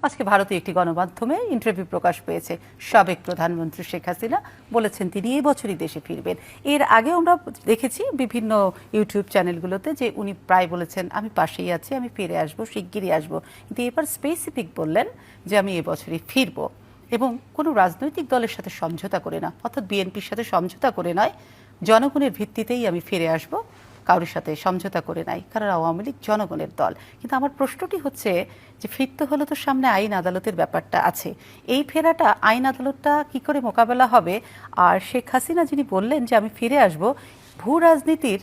আজকে ভারতীয় একটি গণমাধ্যমে ইন্টারভিউ প্রকাশ পেয়েছে। সাবেক প্রধানমন্ত্রী শেখ হাসিনা বলেছেন তিনি এই বছরই দেশে ফিরবেন। এর আগে আমরা দেখেছি বিভিন্ন ইউটিউব চ্যানেলগুলোতে যে উনি প্রায় বলেছেন আমি পাশেই আছি, আমি ফিরে আসবো, শিগগিরই আসবো। কিন্তু এবার স্পেসিফিক বললেন যে আমি এবছরই ফিরবো, এবং কোনো রাজনৈতিক দলের সাথে সমঝোতা করে না, অর্থাৎ বিএনপির সাথে সমঝোতা করে নয়, জনগণের ভিত্তিতেই আমি ফিরে আসব, কারোর সাথে সমঝোতা করে নাই, কারণ আওয়ামী লীগ জনগণের দল। কিন্তু আমার প্রশ্নটি হচ্ছে যে ফিরতে হলে তো সামনে আইন আদালতের ব্যাপারটা আছে, এই ফেরাটা আইন আদালতটা কি করে মোকাবেলা হবে? আর শেখ হাসিনা যিনি বললেন যে আমি ফিরে আসব, ভূ রাজনীতির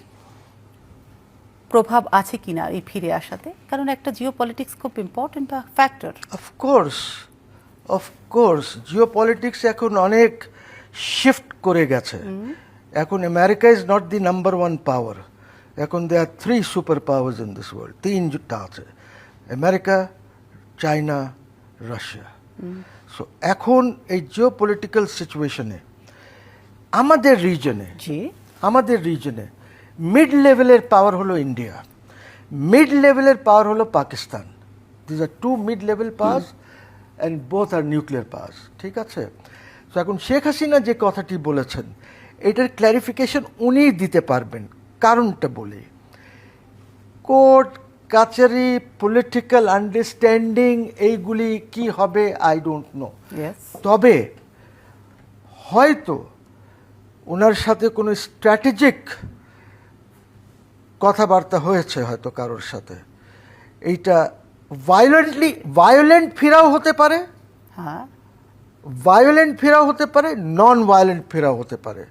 প্রভাব আছে কিনা এই ফিরে আসাতে? কারণ একটা জিও পলিটিক্স খুব important factor. Of course Jio politics এখন অনেক শিফট করে গেছে। এখন America is not the number one পাওয়ার। এখন দে আর 3 super powers in this world. 3টা আছে, আমেরিকা, চায়না, রাশিয়া। সো এখন এই জিও পলিটিক্যাল সিচুয়েশনে আমাদের রিজনে মিড লেভেলের পাওয়ার হলো ইন্ডিয়া, মিড লেভেলের পাওয়ার হলো Pakistan. This are 2 mid level powers and both are nuclear powers. ঠিক আছে? তো এখন শেখ হাসিনা যে কথাটি বলেছেন এটার ক্ল্যারিফিকেশন উনিই দিতে পারবেন। কারণটা বলি, কোর্ট কাচারি, পলিটিক্যাল আন্ডারস্ট্যান্ডিং এইগুলি কি হবে আই ডোন্ট নো। তবে হয়তো ওনার সাথে কোনো স্ট্র্যাটেজিক কথাবার্তা হয়েছে হয়তো কারোর সাথে। এইটা ভায়োলেন্ট ফেরাও হতে পারে, ভায়োলেন্ট ফেরাও হতে পারে, নন ভায়োলেন্ট ফেরাও হতে পারে।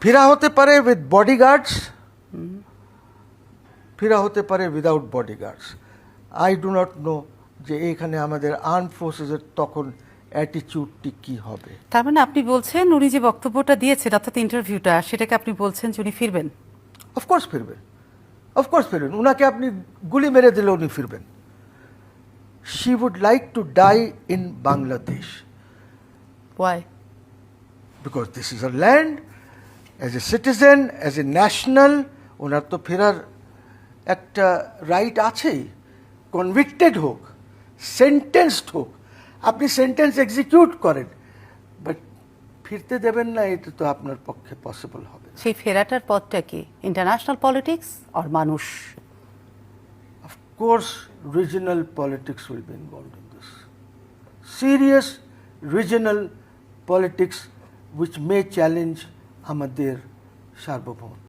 ফেরা হতে পারে উইথ বডিগার্ডস, ফেরা হতে পারে without bodyguards. I do not know যে এখানে আমাদের আর্ম ফোর্সেসের তখন অ্যাটিটিউডটি কি হবে। তার মানে আপনি বলছেন উনি যে বক্তব্যটা দিয়েছেন অর্থাৎ ইন্টারভিউটা, সেটাকে আপনি বলছেন যে উনি ফিরবেন? অফকোর্স ফিরবেন, অফকোর্স ফিরবেন। উনাকে আপনি গুলি মেরে দিলে উনি ফিরবেন। She would like to die in Bangladesh. Why? Because this is a land, as a citizen, as a national, ওনার তো ফেরার একটা রাইট আছেই। কনভিক্টেড হোক, সেন্টেন্সড হোক, আপনি সেন্টেন্স এক্সিকিউট করেন, বাট ফিরতে দেবেন না, এটা তো আপনার পক্ষে পসিবল হবে। সেই ফেরাটার পথটা কি ইন্টারন্যাশনাল পলিটিক্স আর মানুষ? Of course regional politics will be involved in this. Serious regional politics which may challenge আমাদের সার্বভৌম।